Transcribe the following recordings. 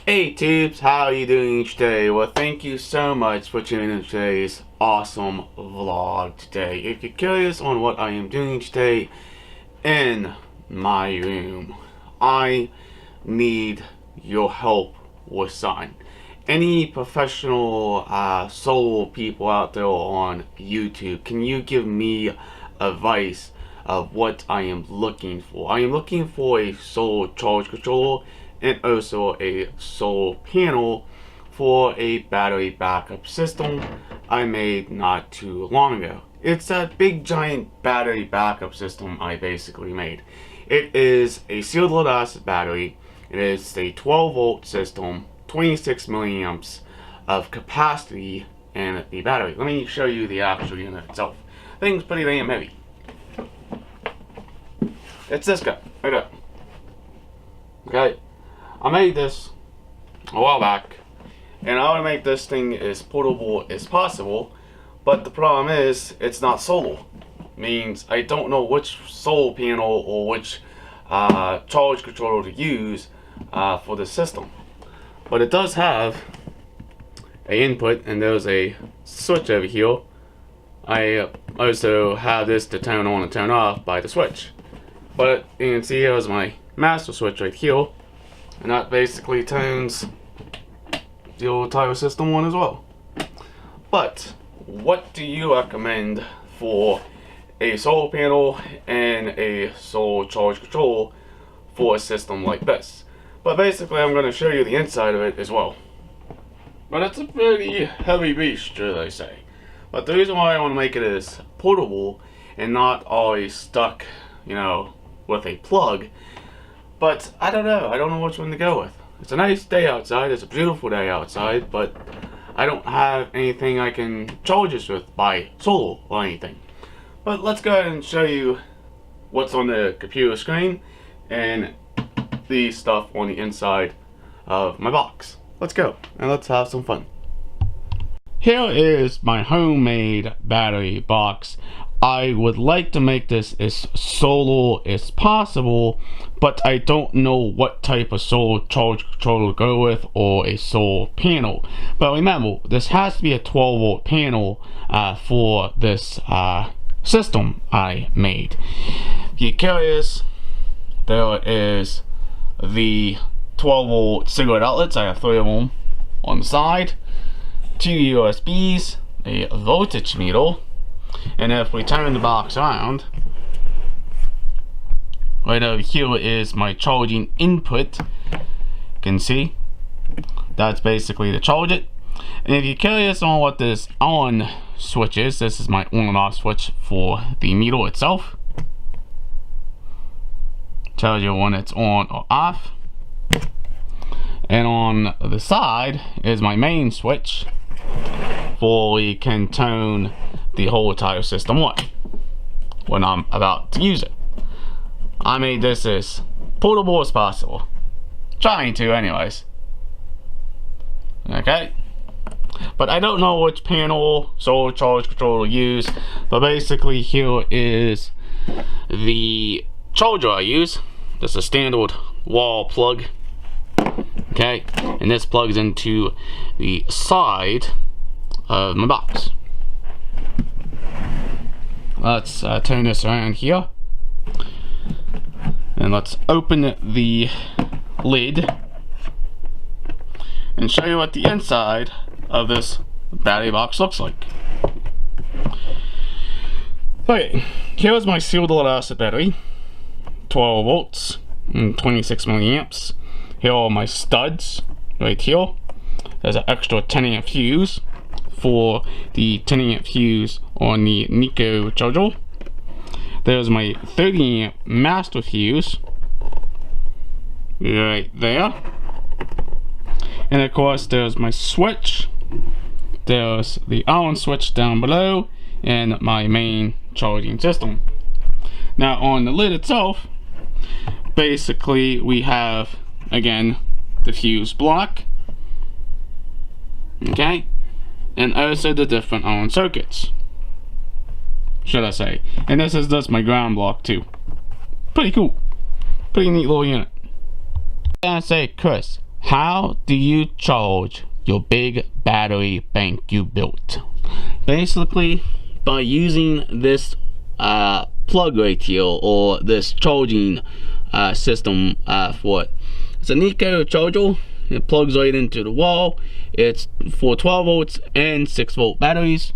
Hey tubes, how are you doing today? Well, thank you so much for tuning in today's awesome vlog today. If you're curious on what I am doing today in my room, I need your help with something. Any professional solar people out there on YouTube, can you give me advice of what I am looking for? I am looking for a solar charge controller and also a solar panel for a battery backup system I made not too long ago. It's that big giant battery backup system I basically made. It is a sealed lead acid battery. It is a 12 volt system, 26 milliamps of capacity in the battery. Let me show you the actual unit itself. Thing's pretty damn heavy. It's this guy, right up. Okay. I made this a while back, and I want to make this thing as portable as possible, but the problem is it's not solar. Means I don't know which solar panel or which charge controller to use for the system. But it does have an input, and there's a switch over here. I also have this to turn on and turn off by the switch. But you can see here's my master switch right here. And that basically turns the old entire system on as well. But what do you recommend for a solar panel and a solar charge controller for a system like this? But basically I'm going to show you the inside of it as well. But it's a pretty heavy beast, should I say. But the reason why I want to make it is portable and not always stuck, with a plug. But I don't know which one to go with. It's a nice day outside, it's a beautiful day outside, but I don't have anything I can charge this with by solar or anything. But let's go ahead and show you what's on the computer screen and the stuff on the inside of my box. Let's go and let's have some fun. Here is my homemade battery box. I would like to make this as solar as possible, but I don't know what type of solar charge controller to go with or a solar panel. But remember, this has to be a 12 volt panel for this system I made. If you're curious, there is the 12 volt cigarette outlets. I have 3 of them on the side, 2 USBs, a voltage meter. And if we turn the box around, right over here is my charging input. You can see that's basically to charge it. And if you're curious on what this on switch is, this is my on and off switch for the meter itself. Tells you when it's on or off. And on the side is my main switch for we can turn the whole entire system on when I'm about to use it. I made this as portable as possible. Trying to anyways. Okay. But I don't know which panel solar charge controller to use. But basically here is the charger I use. Just a standard wall plug. Okay. And this plugs into the side of my box. Let's turn this around here, and let's open the lid and show you what the inside of this battery box looks like. Okay, here's my sealed lead acid battery, 12 volts and 26 milliamps. Here are my studs right here. There's an extra 10 amp fuse for the 10 amp fuse on the Nico charger. There's my 30 amp master fuse right there. And of course there's my switch. There's the on switch down below and my main charging system. Now on the lid itself, basically we have again the fuse block. Okay. And also the different on circuits, should I say. And this is just my ground block too. Pretty cool. Pretty neat little unit. I say, Chris, How do you charge your big battery bank you built? Basically, by using this plug right here, or this charging system for it. It's a Nikko charger. It plugs right into the wall. It's for 12 volts and 6 volt batteries.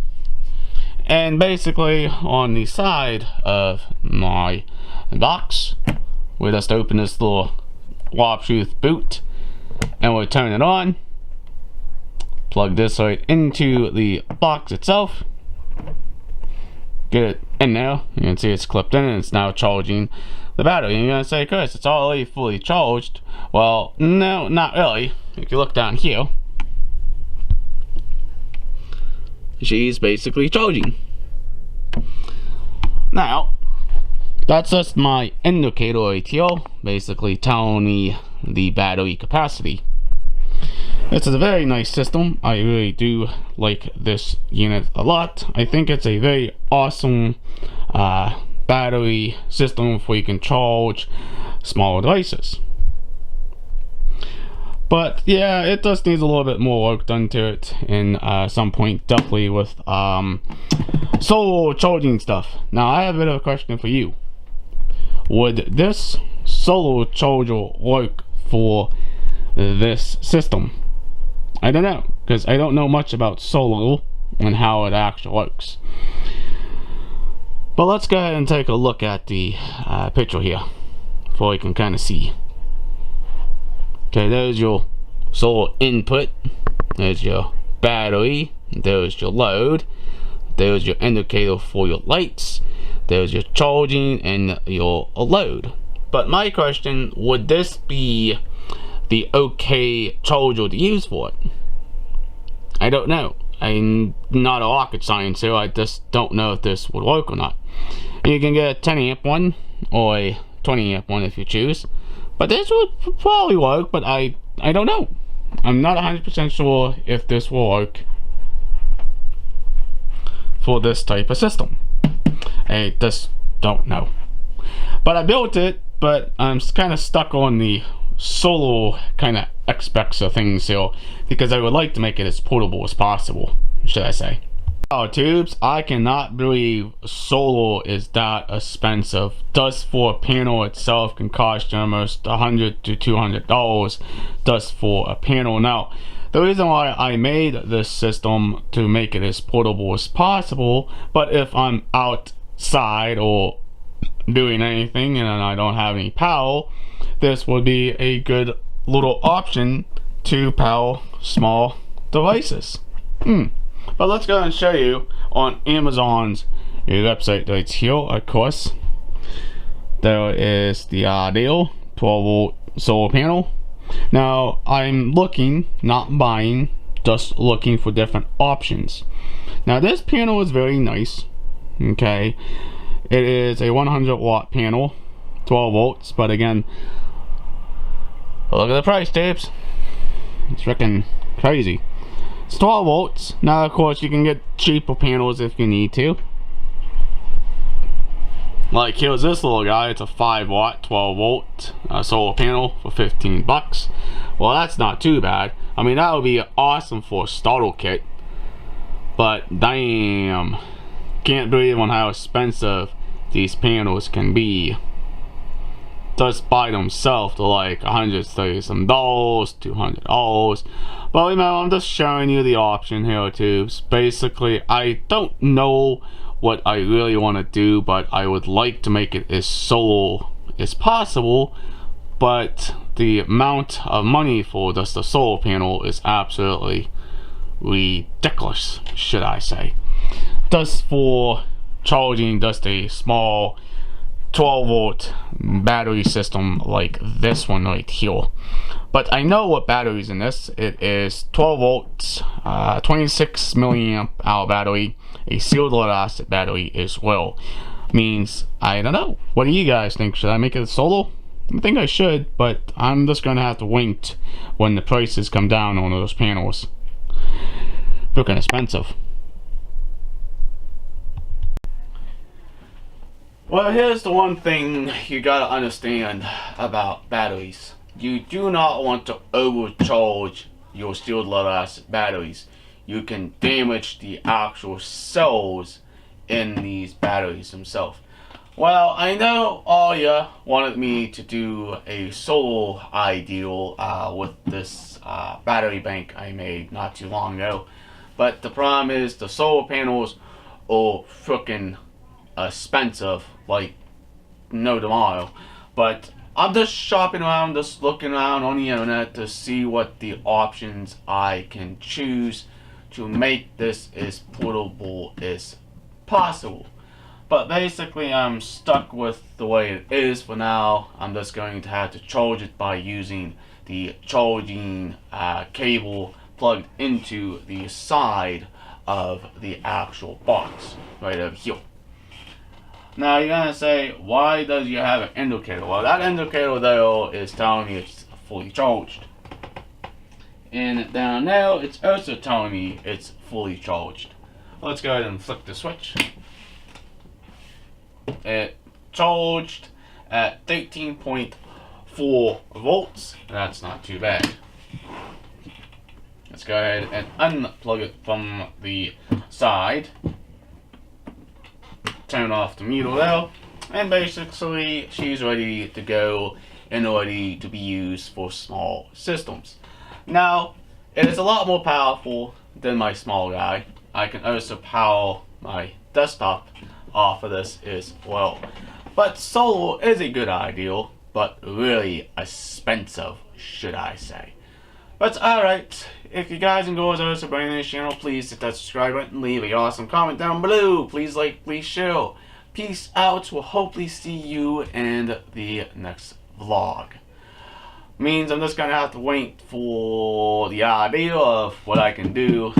And basically, on the side of my box, we just open this little Wobtruth boot, and we'll turn it on. Plug this right into the box itself. Get it in there. You can see it's clipped in and it's now charging the battery. And you're gonna say, Chris, it's already fully charged. Well, no, not really. If you look down here, she's basically charging. Now, that's just my indicator right here, basically telling me the battery capacity. This is a very nice system. I really do like this unit a lot. I think it's a very awesome battery system where you can charge smaller devices. But yeah, it just needs a little bit more work done to it in some point, definitely with solar charging stuff. Now I have a bit of a question for you. Would this solar charger work for this system? I don't know, because I don't know much about solar and how it actually works. But let's go ahead and take a look at the picture here, before you can kind of see. Okay, there's your solar input, there's your battery, there's your load, there's your indicator for your lights, there's your charging and your load. But my question, would this be the okay charger to use for it? I don't know. I'm not a rocket science here. I just don't know if this would work or not. You can get a 10 amp one or a 20 amp one if you choose, but this would probably work, but I don't know. I'm not 100% sure if this will work for this type of system. I just don't know. But I built it, but I'm kind of stuck on the solar kind of aspects of things here, because I would like to make it as portable as possible, should I say. Power tubes, I cannot believe solar is that expensive. Just for a panel itself can cost you almost $100 to $200 just for a panel. Now, the reason why I made this system to make it as portable as possible, but if I'm outside or doing anything and I don't have any power, this would be a good little option to power small devices. But let's go and show you on Amazon's website right here. Of course, there is the ideal 12 volt solar panel. Now I'm looking, not buying, just looking for different options. Now this panel is very nice. Okay, it is a 100 watt panel, 12 volts, but again, look at the price, tapes. It's freaking crazy. It's 12 volts. Now, of course, you can get cheaper panels if you need to. Like, here's this little guy. It's a 5 watt, 12 volt solar panel for 15 bucks. Well, that's not too bad. I mean, that would be awesome for a starter kit. But, damn. Can't believe on how expensive these panels can be. Just by themselves to like $130 some, $200. But remember, I'm just showing you the option here too. Basically, I don't know what I really want to do, but I would like to make it as solar as possible. But the amount of money for just a solar panel is absolutely ridiculous, should I say. Just for charging just a small 12 volt battery system like this one right here. But I know what batteries in this. It is 12 volts, 26 milliamp hour battery, a sealed lead acid battery as well. Means, I don't know, what do you guys think? Should I make it solar? I think I should, but I'm just gonna have to wait when the prices come down on those panels. They're kind of expensive. Well, here's the one thing you gotta understand about batteries. you do not want to overcharge your steel lead acid batteries. You can damage the actual cells in these batteries themselves. Well, I know Arya wanted me to do a solar ideal with this battery bank I made not too long ago. But the problem is the solar panels are freaking expensive, like no tomorrow. But I'm just shopping around, just looking around on the internet to see what the options I can choose to make this as portable as possible. But basically I'm stuck with the way it is for now. I'm just going to have to charge it by using the charging cable plugged into the side of the actual box right over here. Now you're gonna say, why does you have an indicator? Well, that indicator there is telling me it's fully charged. And down there, it's also telling me it's fully charged. Let's go ahead and flick the switch. It charged at 13.4 volts. That's not too bad. Let's go ahead and unplug it from the side. Turn off the meter there. And basically, she's ready to go and ready to be used for small systems. Now, it is a lot more powerful than my small guy. I can also power my desktop off of this as well. But solar is a good idea, but really expensive, should I say. But alright, if you guys enjoy those supporting this channel, please hit that subscribe button, leave a awesome comment down below. Please like, please share. Peace out. We'll hopefully see you in the next vlog. Means I'm just gonna have to wait for the idea of what I can do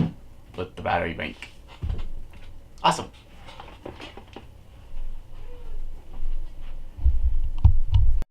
with the battery bank. Awesome.